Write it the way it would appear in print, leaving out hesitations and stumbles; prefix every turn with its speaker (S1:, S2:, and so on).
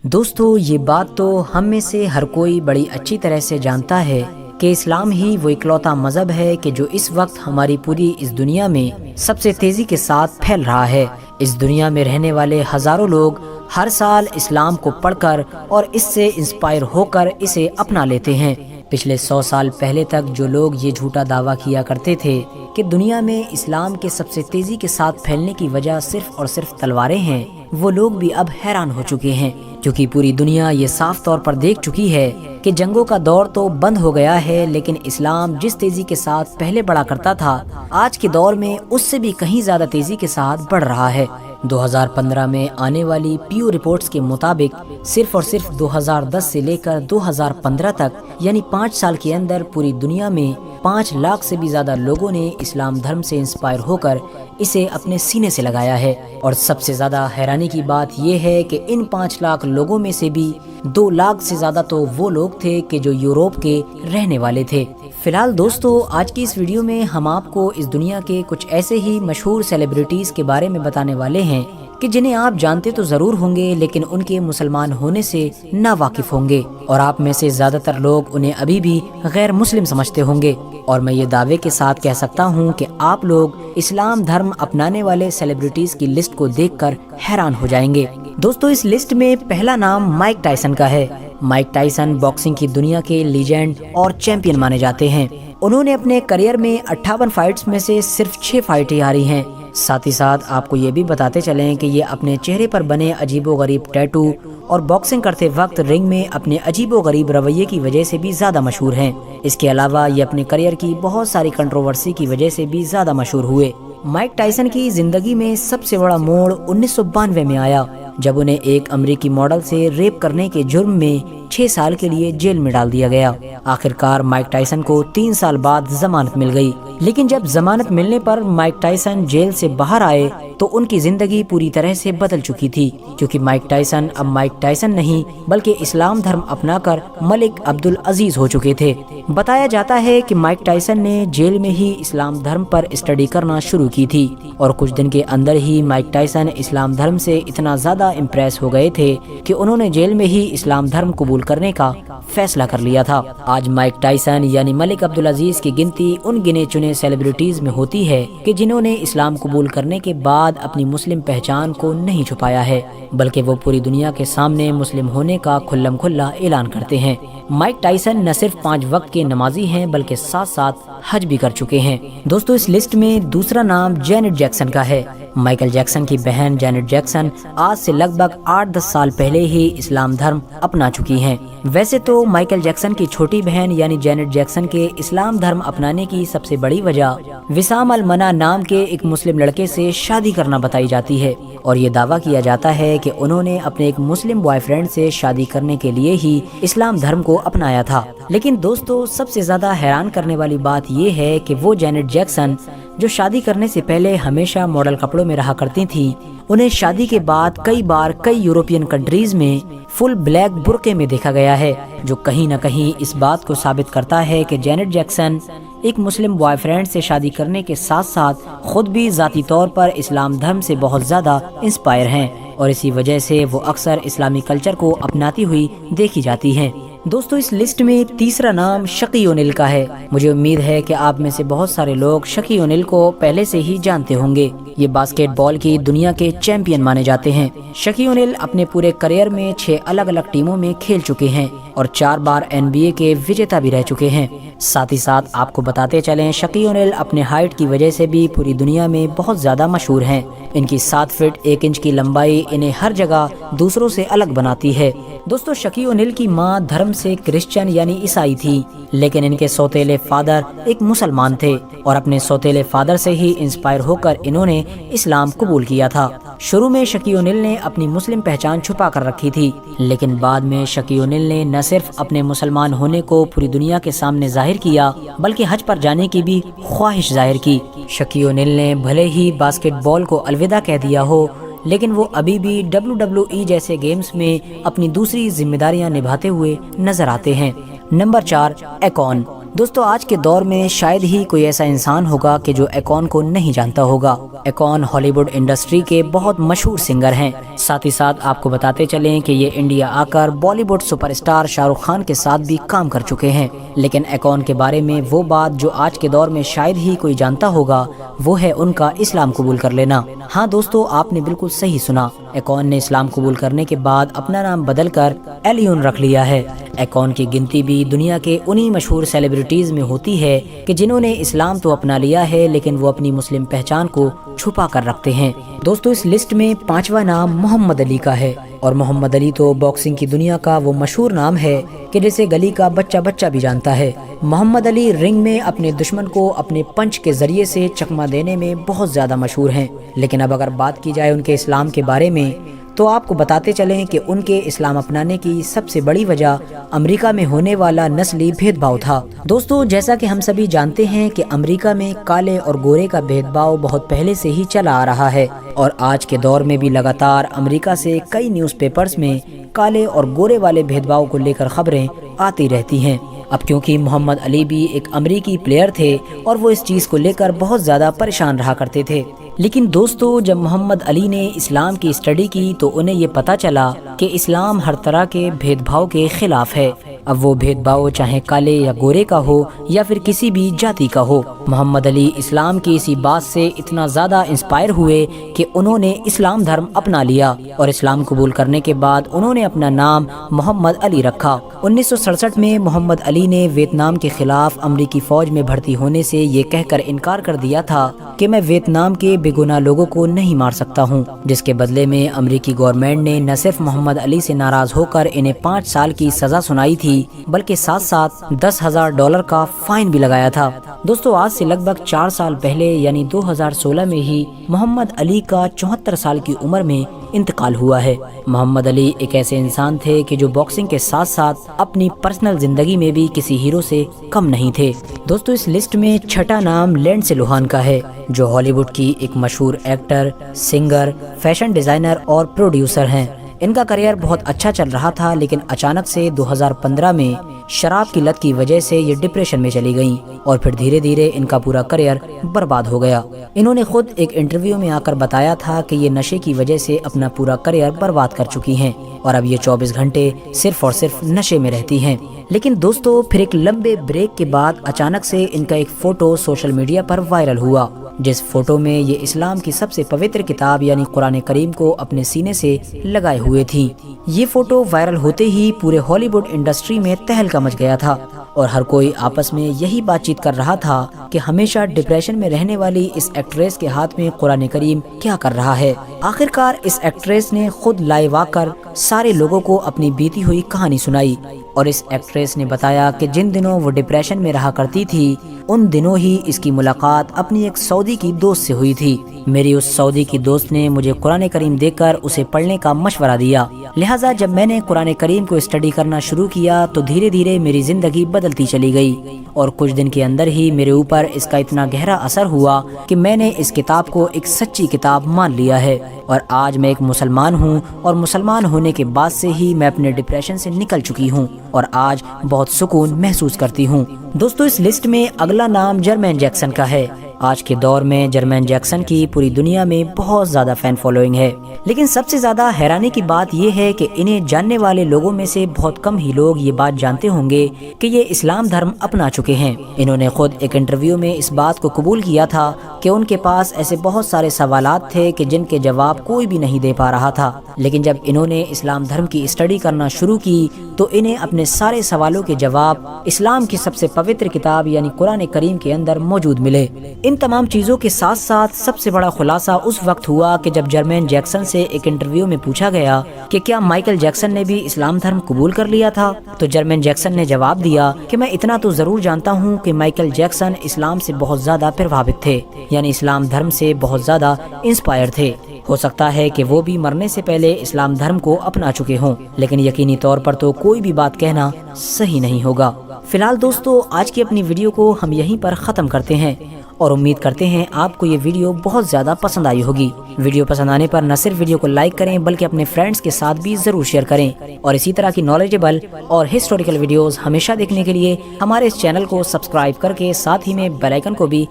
S1: دوستو یہ بات تو ہم میں سے ہر کوئی بڑی اچھی طرح سے جانتا ہے کہ اسلام ہی وہ اکلوتا مذہب ہے کہ جو اس وقت ہماری پوری اس دنیا میں سب سے تیزی کے ساتھ پھیل رہا ہے۔ اس دنیا میں رہنے والے ہزاروں لوگ ہر سال اسلام کو پڑھ کر اور اس سے انسپائر ہو کر اسے اپنا لیتے ہیں۔ پچھلے 100 سال پہلے تک جو لوگ یہ جھوٹا دعویٰ کیا کرتے تھے کہ دنیا میں اسلام کے سب سے تیزی کے ساتھ پھیلنے کی وجہ صرف اور صرف تلواریں ہیں، وہ لوگ بھی اب حیران ہو چکے ہیں، کیونکہ پوری دنیا یہ صاف طور پر دیکھ چکی ہے کہ جنگوں کا دور تو بند ہو گیا ہے، لیکن اسلام جس تیزی کے ساتھ پہلے بڑھا کرتا تھا آج کے دور میں اس سے بھی کہیں زیادہ تیزی کے ساتھ بڑھ رہا ہے۔ 2015 میں آنے والی پیو رپورٹس کے مطابق صرف اور صرف 2010 سے لے کر 2015 تک یعنی 5 سال کے اندر پوری دنیا میں 5 لاکھ سے بھی زیادہ لوگوں نے اسلام دھرم سے انسپائر ہو کر اسے اپنے سینے سے لگایا ہے۔ اور سب سے زیادہ حیرانی کی بات یہ ہے کہ ان 5 لاکھ لوگوں میں سے بھی 2 لاکھ سے زیادہ تو وہ لوگ تھے کہ جو یوروپ کے رہنے والے تھے۔ فی الحال دوستو آج کی اس ویڈیو میں ہم آپ کو اس دنیا کے کچھ ایسے ہی مشہور سیلیبریٹیز کے بارے میں بتانے والے ہیں کہ جنہیں آپ جانتے تو ضرور ہوں گے لیکن ان کے مسلمان ہونے سے نا واقف ہوں گے، اور آپ میں سے زیادہ تر لوگ انہیں ابھی بھی غیر مسلم سمجھتے ہوں گے، اور میں یہ دعوے کے ساتھ کہہ سکتا ہوں کہ آپ لوگ اسلام دھرم اپنانے والے سیلیبریٹیز کی لسٹ کو دیکھ کر حیران ہو جائیں گے۔ دوستو اس لسٹ میں پہلا نام مائک ٹائسن کا ہے۔ مائک ٹائسن باکسنگ کی دنیا کے لیجنڈ اور چیمپئن مانے جاتے ہیں۔ انہوں نے اپنے کریئر میں 58 فائٹس میں سے صرف 6 فائٹیں ہاری ہیں۔ ساتھ ہی ساتھ آپ کو یہ بھی بتاتے چلیں کہ یہ اپنے چہرے پر بنے عجیب و غریب ٹیٹو اور باکسنگ کرتے وقت رنگ میں اپنے عجیب و غریب رویے کی وجہ سے بھی زیادہ مشہور ہیں۔ اس کے علاوہ یہ اپنے کریئر کی بہت ساری کنٹروورسی کی وجہ سے بھی زیادہ مشہور ہوئے۔ مائک ٹائسن کی زندگی میں سب سے بڑا موڑ 1992 میں آیا، جب انہیں ایک امریکی ماڈل سے ریپ کرنے کے جرم میں 6 سال کے لیے جیل میں ڈال دیا گیا۔ آخرکار مائک ٹائسن کو 3 سال بعد ضمانت مل گئی، لیکن جب ضمانت ملنے پر مائک ٹائسن جیل سے باہر آئے تو ان کی زندگی پوری طرح سے بدل چکی تھی، کیونکہ مائک ٹائسن اب مائک ٹائسن نہیں بلکہ اسلام دھرم اپنا کر ملک عبدالعزیز ہو چکے تھے۔ بتایا جاتا ہے کہ مائک ٹائسن نے جیل میں ہی اسلام دھرم پر اسٹڈی کرنا شروع کی تھی، اور کچھ دن کے اندر ہی مائک ٹائسن اسلام دھرم سے اتنا زیادہ امپریس ہو گئے تھے کہ انہوں نے جیل میں ہی اسلام دھرم قبول کرنے کا فیصلہ کر لیا تھا۔ آج مائک ٹائسن یعنی ملک عبدالعزیز کی گنتی ان گنے چنے سیلیبریٹیز میں ہوتی ہے کہ جنہوں نے اسلام قبول کرنے کے بعد اپنی مسلم پہچان کو نہیں چھپایا ہے، بلکہ وہ پوری دنیا کے سامنے مسلم ہونے کا کھلم کھلا اعلان کرتے ہیں۔ مائک ٹائسن نہ صرف 5 وقت کے نمازی ہیں بلکہ ساتھ ساتھ حج بھی کر چکے ہیں۔ دوستو اس لسٹ میں دوسرا نام جینٹ جیکسن کا ہے۔ مائیکل جیکسن کی بہن جینٹ جیکسن آج سے لگ بھگ 8-10 سال پہلے ہی اسلام دھرم اپنا چکی ہیں۔ ویسے تو مائیکل جیکسن کی چھوٹی بہن یعنی جینٹ جیکسن کے اسلام دھرم اپنانے کی سب سے بڑی وجہ وسام المنا نام کے ایک مسلم لڑکے سے شادی کرنا بتائی جاتی ہے، اور یہ دعویٰ کیا جاتا ہے کہ انہوں نے اپنے ایک مسلم بوائے فرینڈ سے شادی کرنے کے لیے ہی اسلام دھرم کو اپنایا تھا۔ لیکن دوستو سب سے زیادہ حیران کرنے والی بات یہ ہے کہ وہ جینٹ جیکسن جو شادی کرنے سے پہلے ہمیشہ ماڈل کپڑوں میں رہا کرتی تھیں، انہیں شادی کے بعد کئی بار کئی یورپین کنٹریز میں فل بلیک برقعے میں دیکھا گیا ہے، جو کہیں نہ کہیں اس بات کو ثابت کرتا ہے کہ جینٹ جیکسن ایک مسلم بوائے فرینڈ سے شادی کرنے کے ساتھ ساتھ خود بھی ذاتی طور پر اسلام دھرم سے بہت زیادہ انسپائر ہیں، اور اسی وجہ سے وہ اکثر اسلامی کلچر کو اپناتی ہوئی دیکھی جاتی ہیں۔ دوستو اس لسٹ میں تیسرا نام شقی اونیل کا ہے۔ مجھے امید ہے کہ آپ میں سے بہت سارے لوگ شقی اونیل کو پہلے سے ہی جانتے ہوں گے۔ یہ باسکٹ بال کی دنیا کے چیمپئن مانے جاتے ہیں۔ شقی اونیل اپنے پورے کریئر میں 6 الگ الگ ٹیموں میں کھیل چکے ہیں اور 4 بار NBA کے وجیتا بھی رہ چکے ہیں۔ ساتھ ہی ساتھ آپ کو بتاتے چلیں شقی اونیل اپنے ہائٹ کی وجہ سے بھی پوری دنیا میں بہت زیادہ مشہور ہیں۔ ان کی 7 فٹ 1 انچ کی لمبائی انہیں ہر جگہ دوسروں سے الگ بناتی ہے۔ دوستو شقی اونیل کی ماں دھرم سے کرسچن یعنی عیسائی تھی، لیکن ان کے سوتیلے فادر ایک مسلمان تھے، اور اپنے سوتیلے فادر سے ہی انسپائر ہو کر انہوں نے اسلام قبول کیا تھا۔ شروع میں شقی اونیل نے اپنی مسلم پہچان چھپا کر رکھی تھی، لیکن بعد میں شقی اونیل نے نہ صرف اپنے مسلمان ہونے کو پوری دنیا کے سامنے ظاہر کیا بلکہ حج پر جانے کی بھی خواہش ظاہر کی۔ شقی اونیل نے بھلے ہی باسکٹ بال کو الوداع کہہ دیا ہو، لیکن وہ ابھی بھی WWE جیسے گیمز میں اپنی دوسری ذمہ داریاں نبھاتے ہوئے نظر آتے ہیں۔ Number 4 econ. دوستو آج کے دور میں شاید ہی کوئی ایسا انسان ہوگا کہ جو اکون کو نہیں جانتا ہوگا۔ اکون ہالی ووڈ انڈسٹری کے بہت مشہور سنگر ہیں۔ ساتھ ہی ساتھ آپ کو بتاتے چلیں کہ یہ انڈیا آ کر بالی would super star Shah Rukh Khan کے ساتھ بھی کام کر چکے ہیں، لیکن اکون کے بارے میں وہ بات جو آج کے دور میں شاید ہی کوئی جانتا ہوگا وہ ہے ان کا اسلام قبول کر لینا۔ ہاں دوستو، آپ نے بالکل صحیح سنا، اکون نے اسلام قبول کرنے کے بعد اپنا نام بدل کر ایلیون رکھ لیا ہے۔ اکون کی گنتی بھی دنیا کے انہی مشہور سیلیبریٹیز میں ہوتی ہے کہ جنہوں نے اسلام تو اپنا لیا ہے لیکن وہ اپنی مسلم پہچان کو چھپا کر رکھتے ہیں۔ دوستو اس لسٹ میں 5واں نام محمد علی کا ہے، اور محمد علی تو باکسنگ کی دنیا کا وہ مشہور نام ہے کہ جسے گلی کا بچہ بچہ بھی جانتا ہے۔ محمد علی رنگ میں اپنے دشمن کو اپنے پنچ کے ذریعے سے چکما دینے میں بہت زیادہ مشہور ہیں، لیکن اب اگر بات کی جائے ان کے اسلام کے بارے میں تو آپ کو بتاتے چلیں کہ ان کے اسلام اپنانے کی سب سے بڑی وجہ امریکہ میں ہونے والا نسلی بھید بھاؤ تھا۔ دوستو جیسا کہ ہم سبھی جانتے ہیں کہ امریکہ میں کالے اور گورے کا بھید بھاؤ بہت پہلے سے ہی چلا آ رہا ہے، اور آج کے دور میں بھی لگاتار امریکہ سے کئی نیوز پیپرز میں کالے اور گورے والے بھید بھاؤ کو لے کر خبریں آتی رہتی ہیں۔ اب کیونکہ محمد علی بھی ایک امریکی پلیئر تھے اور وہ اس چیز کو لے کر بہت زیادہ پریشان رہا کرتے تھے، لیکن دوستو جب محمد علی نے اسلام کی اسٹڈی کی تو انہیں یہ پتا چلا کہ اسلام ہر طرح کے بھید بھاؤ کے خلاف ہے۔ اب وہ بھید بھاؤ چاہے کالے یا گورے کا ہو یا پھر کسی بھی جاتی کا ہو۔ محمد علی اسلام کی اسی بات سے اتنا زیادہ انسپائر ہوئے کہ انہوں نے اسلام دھرم اپنا لیا، اور اسلام قبول کرنے کے بعد انہوں نے اپنا نام محمد علی رکھا۔ 1967 میں محمد علی نے ویتنام کے خلاف امریکی فوج میں بھرتی ہونے سے یہ کہہ کر انکار کر دیا تھا کہ میں ویتنام کے بے گناہ لوگوں کو نہیں مار سکتا ہوں، جس کے بدلے میں امریکی گورنمنٹ نے نہ صرف محمد علی سے ناراض ہو کر انہیں 5 سال کی سزا سنائی تھی بلکہ ساتھ ساتھ $10,000 کا فائن بھی لگایا تھا۔ دوستو آج سے لگ بھگ 4 سال پہلے یعنی 2016 میں ہی محمد علی کا 74 سال کی عمر میں انتقال ہوا ہے۔ محمد علی ایک ایسے انسان تھے کہ جو باکسنگ کے ساتھ ساتھ اپنی پرسنل زندگی میں بھی کسی ہیرو سے کم نہیں تھے۔ دوستو اس لسٹ میں 6واں نام لینڈسے لوہان کا ہے، جو ہالی ووڈ کی ایک مشہور ایکٹر، سنگر، فیشن ڈیزائنر اور پروڈیوسر ہیں۔ ان کا کریئر بہت اچھا چل رہا تھا، لیکن اچانک سے 2015 میں شراب کی لت کی وجہ سے یہ ڈپریشن میں چلی گئیں، اور پھر دھیرے دھیرے ان کا پورا کریئر برباد ہو گیا۔ انہوں نے خود ایک انٹرویو میں آ کر بتایا تھا کہ یہ نشے کی وجہ سے اپنا پورا کریئر برباد کر چکی ہیں، اور اب یہ 24 گھنٹے صرف اور صرف نشے میں رہتی ہیں۔ لیکن دوستو پھر ایک لمبے بریک کے بعد اچانک سے ان کا ایک فوٹو سوشل میڈیا پر وائرل ہوا، جس فوٹو میں یہ اسلام کی سب سے پوتر کتاب یعنی قرآن کریم کو اپنے سینے سے لگائے ہوئے تھی۔ یہ فوٹو وائرل ہوتے ہی پورے ہالی ووڈ انڈسٹری میں تہلکہ مچ گیا تھا، اور ہر کوئی آپس میں یہی بات چیت کر رہا تھا کہ ہمیشہ ڈپریشن میں رہنے والی اس ایکٹریس کے ہاتھ میں قرآن کریم کیا کر رہا ہے۔ آخرکار اس ایکٹریس نے خود لائیو آ کر سارے لوگوں کو اپنی بیتی ہوئی کہانی سنائی، اور اس ایکٹریس نے بتایا کہ جن دنوں وہ ڈپریشن میں رہا کرتی تھی ان دنوں ہی اس کی ملاقات اپنی ایک سعودی کی دوست سے ہوئی تھی۔ میری اس سعودی کی دوست نے مجھے قرآن کریم دے کر اسے پڑھنے کا مشورہ دیا، لہٰذا جب میں نے قرآن کریم کو اسٹڈی کرنا شروع کیا تو دھیرے دھیرے میری زندگی بدلتی چلی گئی، اور کچھ دن کے اندر ہی میرے اوپر اس کا اتنا گہرا اثر ہوا کہ میں نے اس کتاب کو ایک سچی کتاب مان لیا ہے، اور آج میں ایک مسلمان ہوں، اور مسلمان ہونے کے بعد سے ہی میں اپنے ڈپریشن سے نکل چکی ہوں اور آج بہت سکون محسوس کرتی ہوں۔ دوستو اس لسٹ میں اگلا نام جرمین جیکسن کا ہے۔ آج کے دور میں جرمین جیکسن کی پوری دنیا میں بہت زیادہ فین فالوئنگ ہے، لیکن سب سے زیادہ حیرانی کی بات یہ ہے کہ انہیں جاننے والے لوگوں میں سے بہت کم ہی لوگ یہ بات جانتے ہوں گے کہ یہ اسلام دھرم اپنا چکے ہیں۔ انہوں نے خود ایک انٹرویو میں اس بات کو قبول کیا تھا کہ ان کے پاس ایسے بہت سارے سوالات تھے کہ جن کے جواب کوئی بھی نہیں دے پا رہا تھا، لیکن جب انہوں نے اسلام دھرم کی اسٹڈی کرنا شروع کی تو انہیں اپنے سارے سوالوں کے جواب اسلام کی سب سے پوتر کتاب یعنی قرآن کریم کے اندر موجود ملے۔ ان تمام چیزوں کے ساتھ ساتھ سب سے بڑا خلاصہ اس وقت ہوا کہ جب جرمین جیکسن سے ایک انٹرویو میں پوچھا گیا کہ کیا مائیکل جیکسن نے بھی اسلام دھرم قبول کر لیا تھا، تو جرمین جیکسن نے جواب دیا کہ میں اتنا تو ضرور جانتا ہوں کہ مائیکل جیکسن اسلام سے بہت زیادہ پربھاوت تھے، یعنی اسلام دھرم سے بہت زیادہ انسپائر تھے۔ ہو سکتا ہے کہ وہ بھی مرنے سے پہلے اسلام دھرم کو اپنا چکے ہوں، لیکن یقینی طور پر تو کوئی بھی بات کہنا صحیح نہیں ہوگا۔ فی الحال دوستو آج کی اپنی ویڈیو کو ہم یہیں پر ختم کرتے ہیں، اور امید کرتے ہیں آپ کو یہ ویڈیو بہت زیادہ پسند آئی ہوگی۔ ویڈیو پسند آنے پر نہ صرف ویڈیو کو لائک کریں بلکہ اپنے فرینڈز کے ساتھ بھی ضرور شیئر کریں، اور اسی طرح کی نالجیبل اور ہسٹوریکل ویڈیوز ہمیشہ دیکھنے کے لیے ہمارے اس چینل کو سبسکرائب کر کے ساتھ ہی میں بیل آئیکن کو بھی